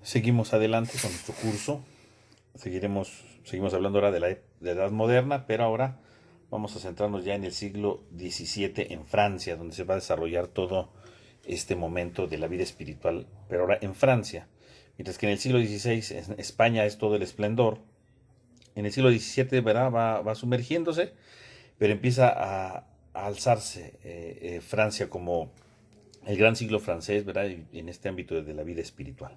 Seguimos adelante con nuestro curso. Seguimos hablando ahora de la Edad Moderna, pero ahora vamos a centrarnos ya en el siglo XVII en Francia, donde se va a desarrollar todo este momento de la vida espiritual, pero ahora en Francia. Mientras que en el siglo XVI en España es todo el esplendor, en el siglo XVII, ¿verdad? Va sumergiéndose, pero empieza a alzarse Francia como el gran siglo francés, ¿verdad? En este ámbito de la vida espiritual.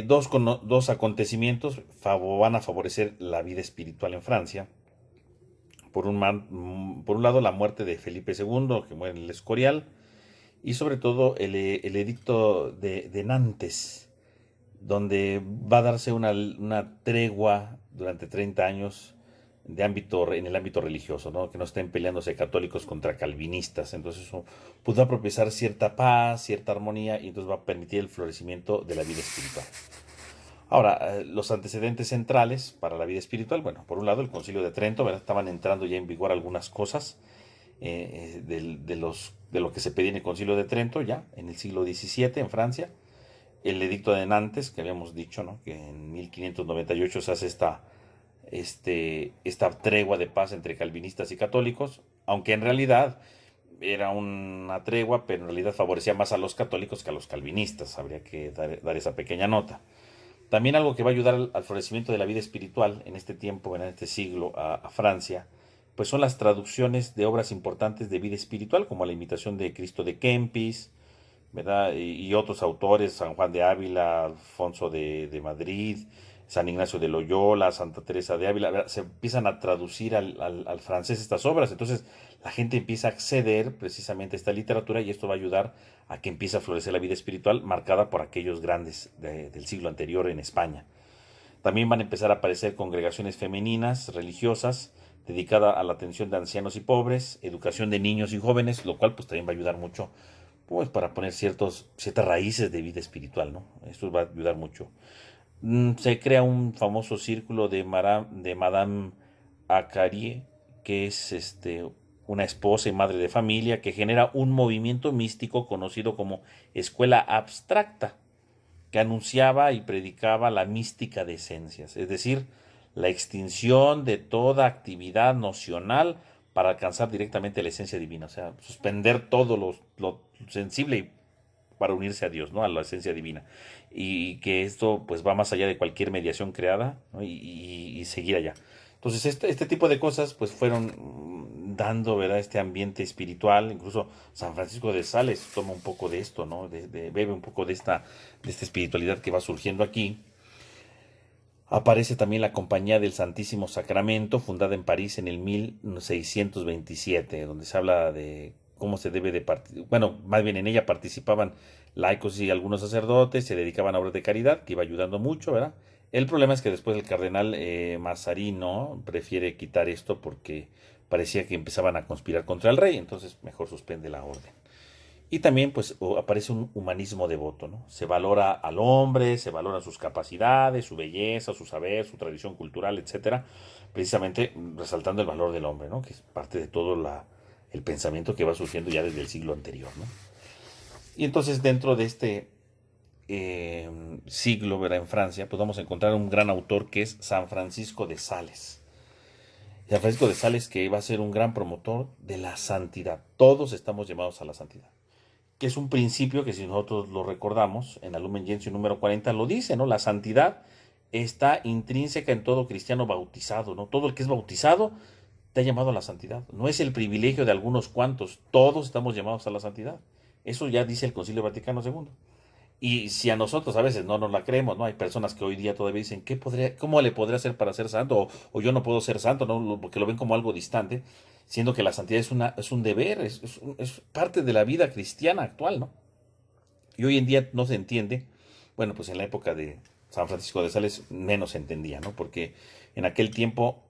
Dos acontecimientos van a favorecer la vida espiritual en Francia. Por un lado, la muerte de Felipe II, que muere en el Escorial, y sobre todo el edicto de Nantes, donde va a darse una tregua durante 30 años en el ámbito religioso, ¿no? Que no estén peleándose católicos contra calvinistas. Entonces eso pues, va a propiciar cierta paz, cierta armonía, y entonces va a permitir el florecimiento de la vida espiritual. Ahora, los antecedentes centrales para la vida espiritual, bueno, por un lado el Concilio de Trento, ¿verdad? Estaban entrando ya en vigor algunas cosas de lo que se pedía en el Concilio de Trento ya en el siglo XVII en Francia. El edicto de Nantes, que habíamos dicho, ¿no? Que en 1598 se hace esta tregua de paz entre calvinistas y católicos, aunque en realidad era una tregua, pero en realidad favorecía más a los católicos que a los calvinistas. Habría que dar esa pequeña nota. También algo que va a ayudar al florecimiento de la vida espiritual en este tiempo, en este siglo, a Francia, pues son las traducciones de obras importantes de vida espiritual, como la imitación de Cristo de Kempis, ¿verdad? Y otros autores, San Juan de Ávila, Alfonso de Madrid, San Ignacio de Loyola, Santa Teresa de Ávila, ¿verdad? Se empiezan a traducir al francés estas obras. Entonces la gente empieza a acceder precisamente a esta literatura, y esto va a ayudar a que empiece a florecer la vida espiritual marcada por aquellos grandes del siglo anterior en España. También van a empezar a aparecer congregaciones femeninas, religiosas, dedicadas a la atención de ancianos y pobres, educación de niños y jóvenes, lo cual pues también va a ayudar mucho pues para poner ciertas raíces de vida espiritual, ¿no? Esto va a ayudar mucho. Se crea un famoso círculo de Madame Acarie, que es una esposa y madre de familia, que genera un movimiento místico conocido como escuela abstracta, que anunciaba y predicaba la mística de esencias, es decir, la extinción de toda actividad nocional para alcanzar directamente la esencia divina, o sea, suspender todo lo sensible para unirse a Dios, ¿no? A la esencia divina. Y que esto pues va más allá de cualquier mediación creada, ¿no? Y seguir allá. Entonces este tipo de cosas pues fueron dando, ¿verdad? Este ambiente espiritual. Incluso San Francisco de Sales toma un poco de esto, ¿no? Bebe un poco de esta espiritualidad que va surgiendo aquí. Aparece también la Compañía del Santísimo Sacramento, fundada en París en el 1627, donde se habla de cómo se debe de participar. Bueno, más bien en ella participaban laicos y algunos sacerdotes, se dedicaban a obras de caridad, que iba ayudando mucho, ¿verdad? El problema es que después el cardenal Mazarino prefiere quitar esto porque parecía que empezaban a conspirar contra el rey, entonces mejor suspende la orden. Y también pues aparece un humanismo devoto, ¿no? Se valora al hombre, se valoran sus capacidades, su belleza, su saber, su tradición cultural, etcétera, precisamente resaltando el valor del hombre, ¿no? Que es parte de todo el pensamiento que va surgiendo ya desde el siglo anterior, ¿no? Y entonces dentro de este siglo, ¿verdad? En Francia, pues vamos a encontrar un gran autor que es San Francisco de Sales. San Francisco de Sales, que va a ser un gran promotor de la santidad. Todos estamos llamados a la santidad, que es un principio que, si nosotros lo recordamos, en la Lumen Gentium número 40 lo dice, ¿no? La santidad está intrínseca en todo cristiano bautizado, ¿no? Todo el que es bautizado te ha llamado a la santidad. No es el privilegio de algunos cuantos, todos estamos llamados a la santidad. Eso ya dice el Concilio Vaticano II. Y si a nosotros a veces no nos la creemos, ¿no? Hay personas que hoy día todavía dicen, ¿cómo le podría hacer para ser santo? O yo no puedo ser santo, ¿no? Porque lo ven como algo distante, siendo que la santidad es un deber, es parte de la vida cristiana actual, ¿no? Y hoy en día no se entiende. Bueno, pues en la época de San Francisco de Sales menos se entendía, ¿no? Porque en aquel tiempo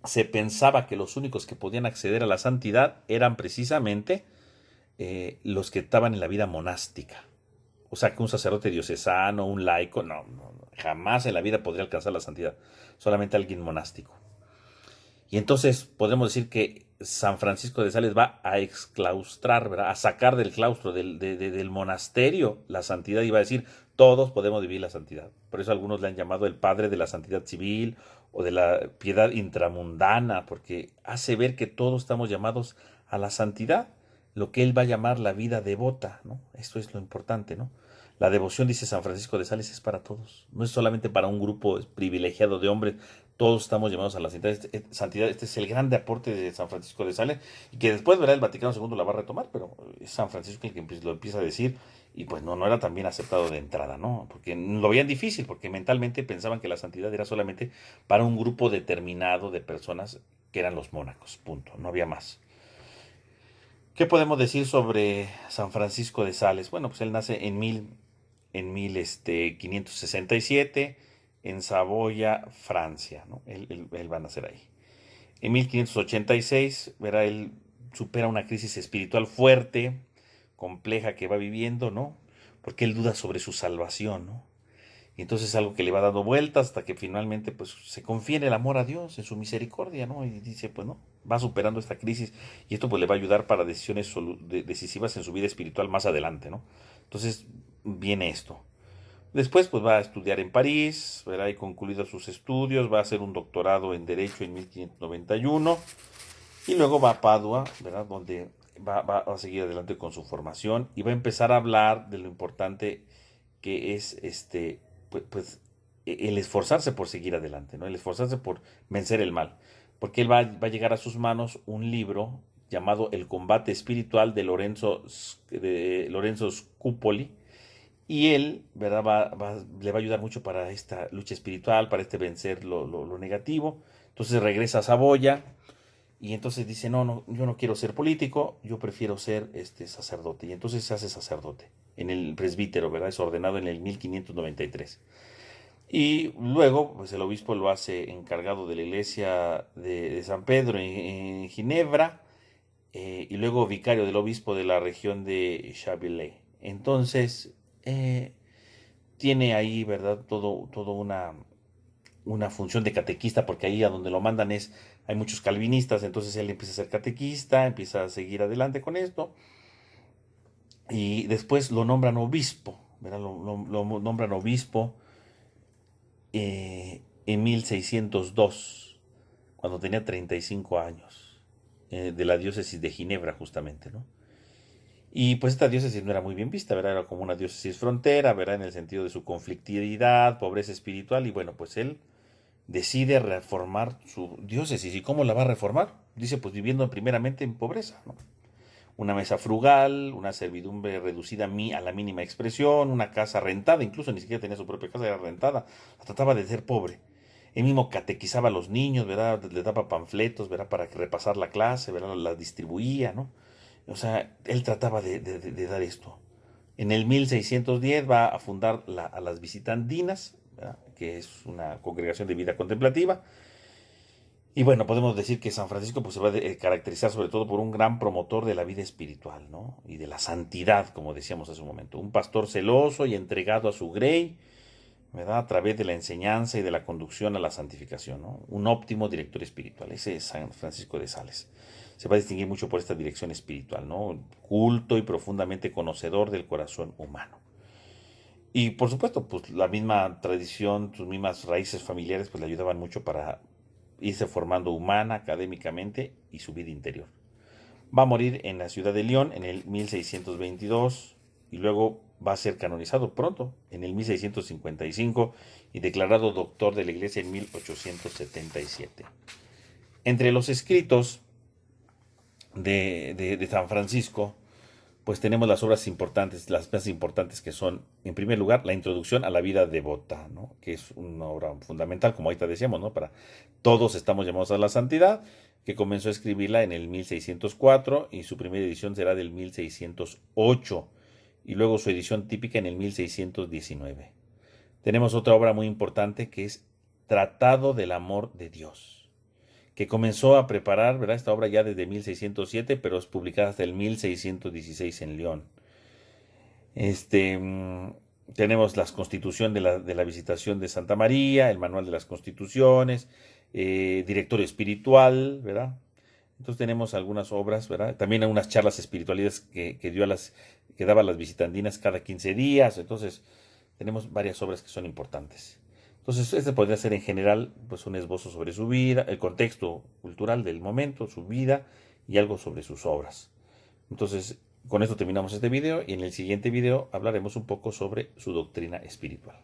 se pensaba que los únicos que podían acceder a la santidad eran precisamente los que estaban en la vida monástica. O sea, que un sacerdote diocesano, un laico, no, jamás en la vida podría alcanzar la santidad. Solamente alguien monástico. Y entonces podremos decir que San Francisco de Sales va a exclaustrar, ¿verdad? A sacar del claustro, del monasterio, la santidad, y va a decir, todos podemos vivir la santidad. Por eso algunos le han llamado el padre de la santidad civil o de la piedad intramundana, porque hace ver que todos estamos llamados a la santidad, lo que él va a llamar la vida devota, ¿no? Esto es lo importante, ¿no? La devoción, dice San Francisco de Sales, es para todos, no es solamente para un grupo privilegiado de hombres, todos estamos llamados a la santidad. Este es el grande aporte de San Francisco de Sales, y que después, verá, el Vaticano II la va a retomar, pero es San Francisco el que lo empieza a decir, y pues no era tan bien aceptado de entrada, ¿no? Porque lo veían difícil, porque mentalmente pensaban que la santidad era solamente para un grupo determinado de personas que eran los mónacos, punto, no había más. ¿Qué podemos decir sobre San Francisco de Sales? Bueno, pues él nace en 1567 en Saboya, Francia, ¿no? Él va a nacer ahí. En 1586, verá, él supera una crisis espiritual fuerte, compleja que va viviendo, ¿no? Porque él duda sobre su salvación, ¿no? Y entonces es algo que le va dando vueltas hasta que finalmente pues se confía en el amor a Dios, en su misericordia, ¿no? Y dice, pues no, va superando esta crisis, y esto pues le va a ayudar para decisiones decisivas en su vida espiritual más adelante, ¿no? Entonces viene esto. Después pues va a estudiar en París, verá, y concluidos sus estudios, va a hacer un doctorado en Derecho en 1591, y luego va a Padua, ¿verdad? Donde va a seguir adelante con su formación, y va a empezar a hablar de lo importante que es pues, el esforzarse por seguir adelante, ¿no? El esforzarse por vencer el mal. Porque él va a llegar a sus manos un libro llamado El combate espiritual de Lorenzo Scupoli, y él, ¿verdad? Le va a ayudar mucho para esta lucha espiritual, para vencer lo negativo. Entonces regresa a Saboya, y entonces dice, no, yo no quiero ser político, yo prefiero ser sacerdote. Y entonces se hace sacerdote en el presbítero, ¿verdad? Es ordenado en el 1593. Y luego, pues el obispo lo hace encargado de la iglesia de San Pedro en Ginebra, y luego vicario del obispo de la región de Chablis. Entonces, tiene ahí, ¿verdad? Todo una función de catequista, porque ahí a donde lo mandan hay muchos calvinistas, entonces él empieza a ser catequista, empieza a seguir adelante con esto, y después lo nombran obispo, ¿verdad? Lo nombran obispo en 1602, cuando tenía 35 años, de la diócesis de Ginebra justamente, ¿no? Y pues esta diócesis no era muy bien vista, ¿verdad? Era como una diócesis frontera, ¿verdad? En el sentido de su conflictividad, pobreza espiritual, y bueno, pues él decide reformar su diócesis. ¿Y cómo la va a reformar? Dice, pues viviendo primeramente en pobreza, ¿no? Una mesa frugal, una servidumbre reducida a la mínima expresión, una casa rentada, incluso ni siquiera tenía su propia casa, era rentada, la trataba de ser pobre. Él mismo catequizaba a los niños, ¿verdad? Le daba panfletos, ¿verdad? Para repasar la clase, ¿verdad? La distribuía, ¿no? O sea, él trataba de dar esto. En el 1610 va a fundar a las Visitandinas, ¿verdad? Que es una congregación de vida contemplativa. Y bueno, podemos decir que San Francisco pues, se va a caracterizar sobre todo por un gran promotor de la vida espiritual, ¿no? Y de la santidad, como decíamos hace un momento. Un pastor celoso y entregado a su grey, ¿verdad? A través de la enseñanza y de la conducción a la santificación, ¿no? Un óptimo director espiritual. Ese es San Francisco de Sales. Se va a distinguir mucho por esta dirección espiritual, ¿no? Culto y profundamente conocedor del corazón humano. Y por supuesto, pues la misma tradición, sus mismas raíces familiares, pues le ayudaban mucho para irse formando humana, académicamente, y su vida interior. Va a morir en la ciudad de León en el 1622, y luego va a ser canonizado pronto, en el 1655, y declarado doctor de la iglesia en 1877. Entre los escritos de San Francisco, pues tenemos las obras importantes, las más importantes, que son, en primer lugar, la introducción a la vida devota, ¿no? Que es una obra fundamental, como ahorita decíamos, ¿no? Para todos estamos llamados a la santidad, que comenzó a escribirla en el 1604, y su primera edición será del 1608, y luego su edición típica en el 1619. Tenemos otra obra muy importante, que es Tratado del Amor de Dios, que comenzó a preparar, ¿verdad? Esta obra ya desde 1607, pero es publicada hasta el 1616 en León. Tenemos la Constitución de la Visitación de Santa María, el Manual de las Constituciones, Directorio Espiritual, ¿verdad? Entonces tenemos algunas obras, ¿verdad? También algunas charlas espirituales que daba a las visitandinas cada 15 días. Entonces tenemos varias obras que son importantes. Entonces este podría ser en general pues un esbozo sobre su vida, el contexto cultural del momento, su vida y algo sobre sus obras. Entonces con esto terminamos este video y en el siguiente video hablaremos un poco sobre su doctrina espiritual.